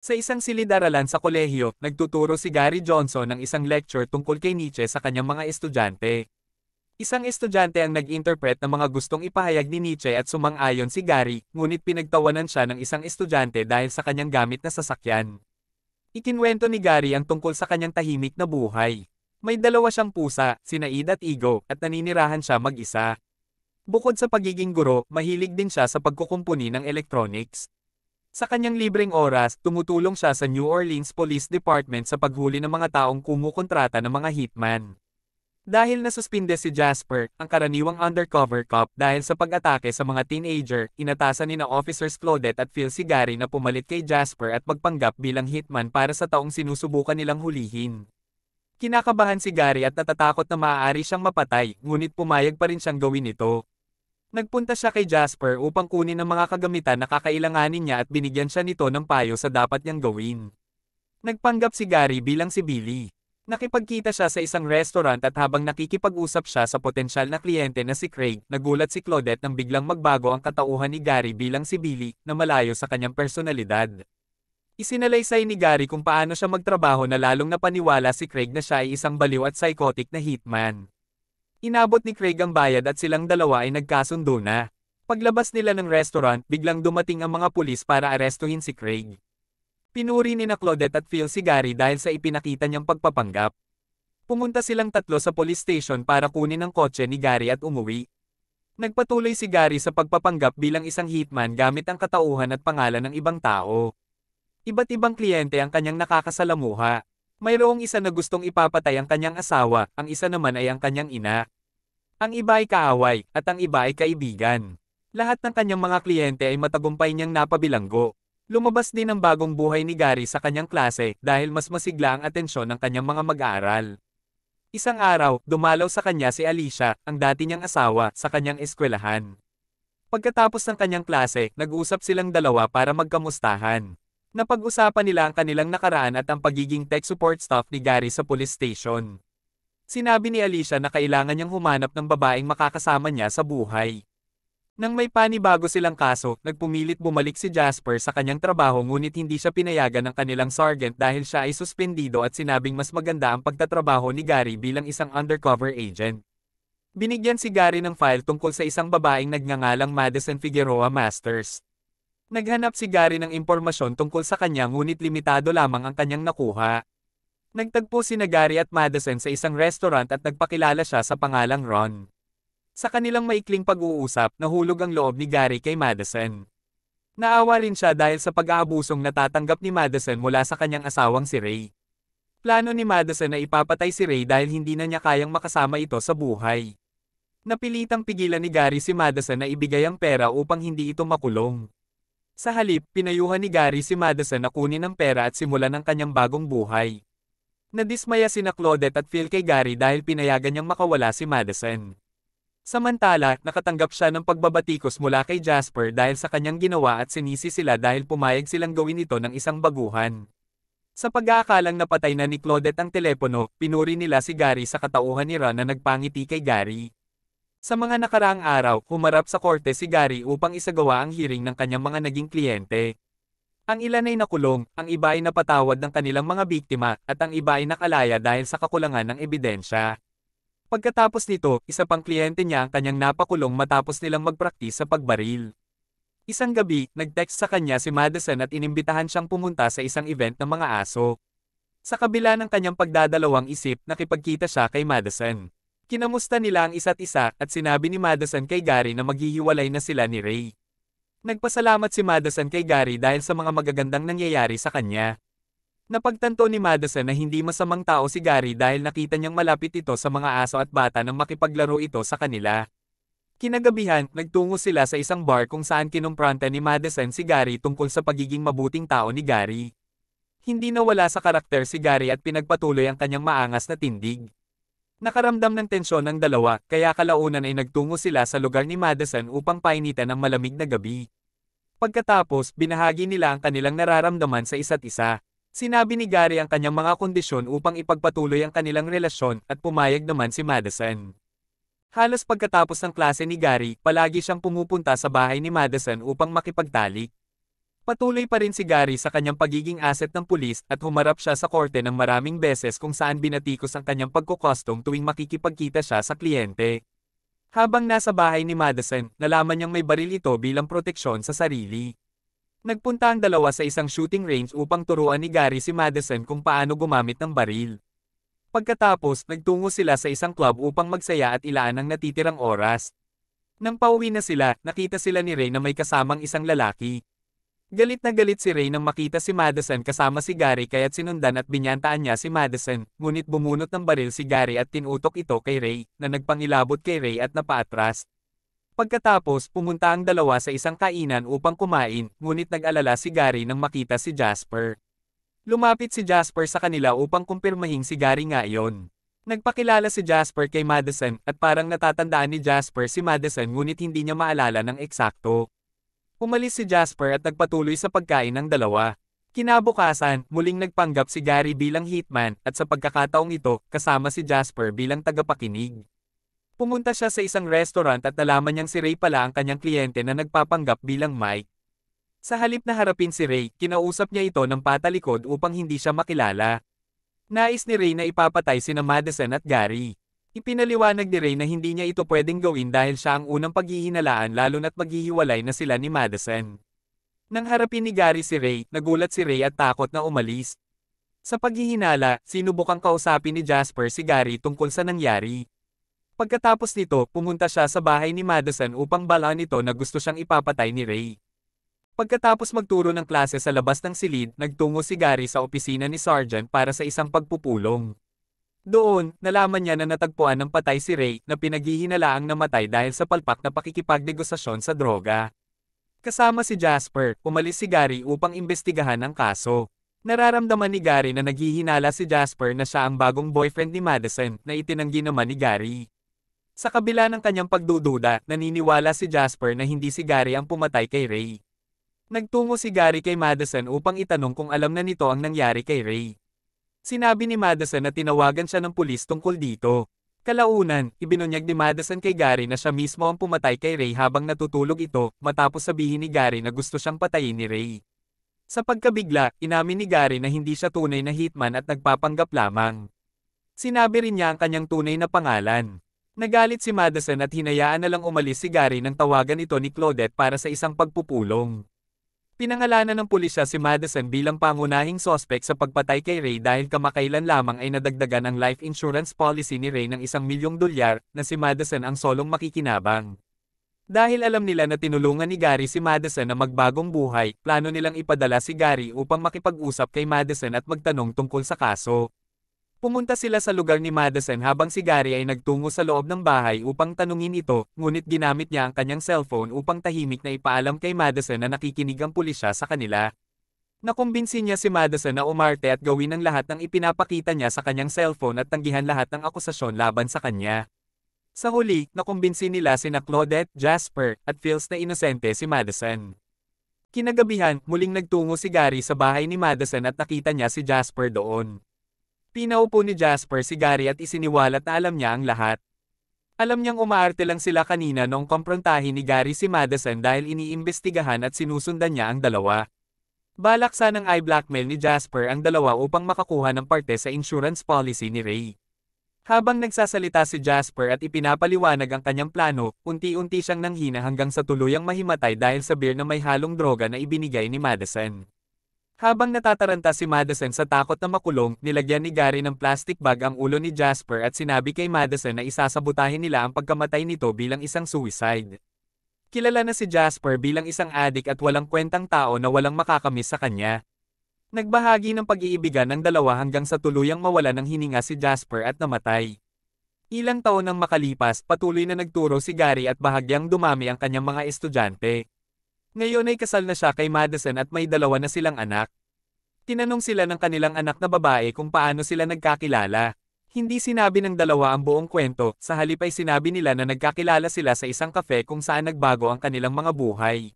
Sa isang silid-aralan sa kolehiyo, nagtuturo si Gary Johnson ng isang lecture tungkol kay Nietzsche sa kanyang mga estudyante. Isang estudyante ang nag-interpret ng mga gustong ipahayag ni Nietzsche at sumang-ayon si Gary, ngunit pinagtawanan siya ng isang estudyante dahil sa kanyang gamit na sasakyan. Ikinwento ni Gary ang tungkol sa kanyang tahimik na buhay. May dalawa siyang pusa, sina Id at Igo, at naninirahan siya mag-isa. Bukod sa pagiging guro, mahilig din siya sa pagkukumpuni ng electronics. Sa kanyang libreng oras, tumutulong siya sa New Orleans Police Department sa paghuli ng mga taong kumukontrata ng mga hitman. Dahil nasuspinde si Jasper, ang karaniwang undercover cop dahil sa pag-atake sa mga teenager, inatasan ni na Officers Claudette at Phil si Gary na pumalit kay Jasper at magpanggap bilang hitman para sa taong sinusubukan nilang hulihin. Kinakabahan si Gary at natatakot na maaari siyang mapatay, ngunit pumayag pa rin siyang gawin ito. Nagpunta siya kay Jasper upang kunin ang mga kagamitan na kakailanganin niya at binigyan siya nito ng payo sa dapat niyang gawin. Nagpanggap si Gary bilang si Billy. Nakipagkita siya sa isang restaurant at habang nakikipag-usap siya sa potensyal na kliyente na si Craig, nagulat si Claudette nang biglang magbago ang katauhan ni Gary bilang si Billy, na malayo sa kanyang personalidad. Isinalaysay ni Gary kung paano siya magtrabaho na lalong napaniwala si Craig na siya ay isang baliw at psychotic na hitman. Inabot ni Craig ang bayad at silang dalawa ay nagkasundo na. Paglabas nila ng restaurant, biglang dumating ang mga pulis para arestuhin si Craig. Pinuri ni na Claudette at Phil si Gary dahil sa ipinakita niyang pagpapanggap. Pumunta silang tatlo sa police station para kunin ang kotse ni Gary at umuwi. Nagpatuloy si Gary sa pagpapanggap bilang isang hitman gamit ang katauhan at pangalan ng ibang tao. Iba't ibang kliyente ang kanyang nakakasalamuha. Mayroong isa na gustong ipapatay ang kanyang asawa, ang isa naman ay ang kanyang ina. Ang iba ay kaaway, at ang iba ay kaibigan. Lahat ng kanyang mga kliyente ay matagumpay niyang napabilanggo. Lumabas din ang bagong buhay ni Gary sa kanyang klase dahil mas masigla ang atensyon ng kanyang mga mag-aaral. Isang araw, dumalaw sa kanya si Alicia, ang dati niyang asawa, sa kanyang eskwelahan. Pagkatapos ng kanyang klase, nag-usap silang dalawa para magkamustahan. Napag-usapan nila ang kanilang nakaraan at ang pagiging tech support staff ni Gary sa police station. Sinabi ni Alicia na kailangan niyang humanap ng babaeng makakasama niya sa buhay. Nang may panibago silang kaso, nagpumilit bumalik si Jasper sa kanyang trabaho ngunit hindi siya pinayagan ng kanilang sergeant dahil siya ay suspendido at sinabing mas maganda ang pagtatrabaho ni Gary bilang isang undercover agent. Binigyan si Gary ng file tungkol sa isang babaeng nagngangalang Madison Figueroa Masters. Naghanap si Gary ng impormasyon tungkol sa kanya ngunit limitado lamang ang kanyang nakuha. Nagtagpo sina Gary at Madison sa isang restaurant at nagpakilala siya sa pangalang Ron. Sa kanilang maikling pag-uusap, nahulog ang loob ni Gary kay Madison. Naawa rin siya dahil sa pag-aabusong natatanggap ni Madison mula sa kanyang asawang si Ray. Plano ni Madison na ipapatay si Ray dahil hindi na niya kayang makasama ito sa buhay. Napilitang pigilan ni Gary si Madison na ibigay ang pera upang hindi ito makulong. Sa halip, pinayuhan ni Gary si Madison na kunin ang pera at simulan ang kanyang bagong buhay. Nadismaya sina Claudette at Phil kay Gary dahil pinayagan niyang makawala si Madison. Samantala, nakatanggap siya ng pagbabatikos mula kay Jasper dahil sa kanyang ginawa at sinisi sila dahil pumayag silang gawin ito ng isang baguhan. Sa pag-aakalang napatay na ni Claudette ang telepono, pinuri nila si Gary sa katauhan ni Ron na nagpangiti kay Gary. Sa mga nakaraang araw, humarap sa korte si Gary upang isagawa ang hearing ng kanyang mga naging kliyente. Ang ilan ay nakulong, ang iba ay napatawad ng kanilang mga biktima, at ang iba ay nakalaya dahil sa kakulangan ng ebidensya. Pagkatapos nito, isa pang kliyente niya ang kanyang napakulong matapos nilang magpraktis sa pagbaril. Isang gabi, nag-text sa kanya si Madison at inimbitahan siyang pumunta sa isang event ng mga aso. Sa kabila ng kanyang pagdadalawang isip, nakipagkita siya kay Madison. Kinamusta nila ang isa't isa at sinabi ni Madison kay Gary na maghihiwalay na sila ni Ray. Nagpasalamat si Madison kay Gary dahil sa mga magagandang nangyayari sa kanya. Napagtanto ni Madison na hindi masamang tao si Gary dahil nakita niyang malapit ito sa mga aso at bata nang makipaglaro ito sa kanila. Kinagabihan, nagtungo sila sa isang bar kung saan kinumpronta ni Madison si Gary tungkol sa pagiging mabuting tao ni Gary. Hindi nawala sa karakter si Gary at pinagpatuloy ang kanyang maangas na tindig. Nakaramdam ng tensyon ng dalawa, kaya kalaunan ay nagtungo sila sa lugar ni Madison upang painitan ang malamig na gabi. Pagkatapos, binahagi nila ang kanilang nararamdaman sa isa't isa. Sinabi ni Gary ang kanyang mga kondisyon upang ipagpatuloy ang kanilang relasyon at pumayag naman si Madison. Halos pagkatapos ng klase ni Gary, palagi siyang pumupunta sa bahay ni Madison upang makipagtalik. Patuloy pa rin si Gary sa kanyang pagiging asset ng pulis at humarap siya sa korte ng maraming beses kung saan binatikos ang kanyang pagkukustong tuwing makikipagkita siya sa kliyente. Habang nasa bahay ni Madison, nalaman niyang may baril ito bilang proteksyon sa sarili. Nagpunta ang dalawa sa isang shooting range upang turuan ni Gary si Madison kung paano gumamit ng baril. Pagkatapos, nagtungo sila sa isang club upang magsaya at ilaan ang natitirang oras. Nang pauwi na sila, nakita sila ni Ray na may kasamang isang lalaki. Galit na galit si Ray nang makita si Madison kasama si Gary kaya't sinundan at binyantaan niya si Madison, ngunit bumunot ng baril si Gary at tinutok ito kay Ray, na nagpangilabot kay Ray at napaatras. Pagkatapos, pumunta ang dalawa sa isang kainan upang kumain, ngunit nag-alala si Gary nang makita si Jasper. Lumapit si Jasper sa kanila upang kumpirmahing si Gary nga iyon. Nagpakilala si Jasper kay Madison at parang natatandaan ni Jasper si Madison ngunit hindi niya maalala ng eksakto. Umalis si Jasper at nagpatuloy sa pagkain ng dalawa. Kinabukasan, muling nagpanggap si Gary bilang hitman at sa pagkakataong ito, kasama si Jasper bilang tagapakinig. Pumunta siya sa isang restaurant at nalaman niyang si Ray pala ang kanyang kliyente na nagpapanggap bilang Mike. Sa halip na harapin si Ray, kinausap niya ito ng patalikod upang hindi siya makilala. Nais ni Ray na ipapatay sina Madison at Gary. Ipinaliwanag ni Ray na hindi niya ito pwedeng gawin dahil siya ang unang paghihinalaan lalo na't maghihiwalay na sila ni Madison. Nang harapin ni Gary si Ray, nagulat si Ray at takot na umalis. Sa paghihinala, sinubukang kausapin ni Jasper si Gary tungkol sa nangyari. Pagkatapos nito, pumunta siya sa bahay ni Madison upang balaan nito na gusto siyang ipapatay ni Ray. Pagkatapos magturo ng klase sa labas ng silid, nagtungo si Gary sa opisina ni Sergeant para sa isang pagpupulong. Doon, nalaman niya na natagpuan ng patay si Ray na pinaghihinalaang namatay dahil sa palpak na pakikipagnegosasyon sa droga. Kasama si Jasper, umalis si Gary upang imbestigahan ang kaso. Nararamdaman ni Gary na naghihinala si Jasper na siya ang bagong boyfriend ni Madison na itinanggi naman ni Gary. Sa kabila ng kanyang pagdududa, naniniwala si Jasper na hindi si Gary ang pumatay kay Ray. Nagtungo si Gary kay Madison upang itanong kung alam na nito ang nangyari kay Ray. Sinabi ni Madison na tinawagan siya ng pulis tungkol dito. Kalaunan, ibinunyag ni Madison kay Gary na siya mismo ang pumatay kay Ray habang natutulog ito, matapos sabihin ni Gary na gusto siyang patayin ni Ray. Sa pagkabigla, inamin ni Gary na hindi siya tunay na hitman at nagpapanggap lamang. Sinabi rin niya ang kanyang tunay na pangalan. Nagalit si Madison at hinayaan na lang umalis si Gary nang tawagan ito ni Claudette para sa isang pagpupulong. Pinangalanan ng pulisya si Madison bilang pangunahing sospek sa pagpatay kay Ray dahil kamakailan lamang ay nadagdagan ang life insurance policy ni Ray ng $1,000,000 na si Madison ang solong makikinabang. Dahil alam nila na tinulungan ni Gary si Madison na magbagong buhay, plano nilang ipadala si Gary upang makipag-usap kay Madison at magtanong tungkol sa kaso. Pumunta sila sa lugar ni Madison habang si Gary ay nagtungo sa loob ng bahay upang tanungin ito, ngunit ginamit niya ang kanyang cellphone upang tahimik na ipaalam kay Madison na nakikinig ang pulisya sa kanila. Nakumbinsi niya si Madison na umarte at gawin ang lahat ng ipinapakita niya sa kanyang cellphone at tanggihan lahat ng akusasyon laban sa kanya. Sa huli, nakumbinsi nila sina Claudette, Jasper, at Phils na inosente si Madison. Kinagabihan, muling nagtungo si Gary sa bahay ni Madison at nakita niya si Jasper doon. Pinaupo ni Jasper si Gary at isiniwalat na alam niya ang lahat. Alam niyang umaarte lang sila kanina noong komprontahin ni Gary si Madison dahil iniimbestigahan at sinusundan niya ang dalawa. Balak sanang i-blackmail ni Jasper ang dalawa upang makakuha ng parte sa insurance policy ni Ray. Habang nagsasalita si Jasper at ipinapaliwanag ang kanyang plano, unti-unti siyang nanghina hanggang sa tuluyang mahimatay dahil sa beer na may halong droga na ibinigay ni Madison. Habang natataranta si Madison sa takot na makulong, nilagyan ni Gary ng plastic bag ang ulo ni Jasper at sinabi kay Madison na isasabutahin nila ang pagkamatay nito bilang isang suicide. Kilala na si Jasper bilang isang adik at walang kwentang tao na walang makakamiss sa kanya. Nagbahagi ng pag-iibigan ng dalawa hanggang sa tuluyang mawala ng hininga si Jasper at namatay. Ilang taon nang makalipas, patuloy na nagturo si Gary at bahagyang dumami ang kanyang mga estudyante. Ngayon ay kasal na siya kay Madison at may dalawa na silang anak. Tinanong sila ng kanilang anak na babae kung paano sila nagkakilala. Hindi sinabi ng dalawa ang buong kwento, sa halip ay sinabi nila na nagkakilala sila sa isang kafe kung saan nagbago ang kanilang mga buhay.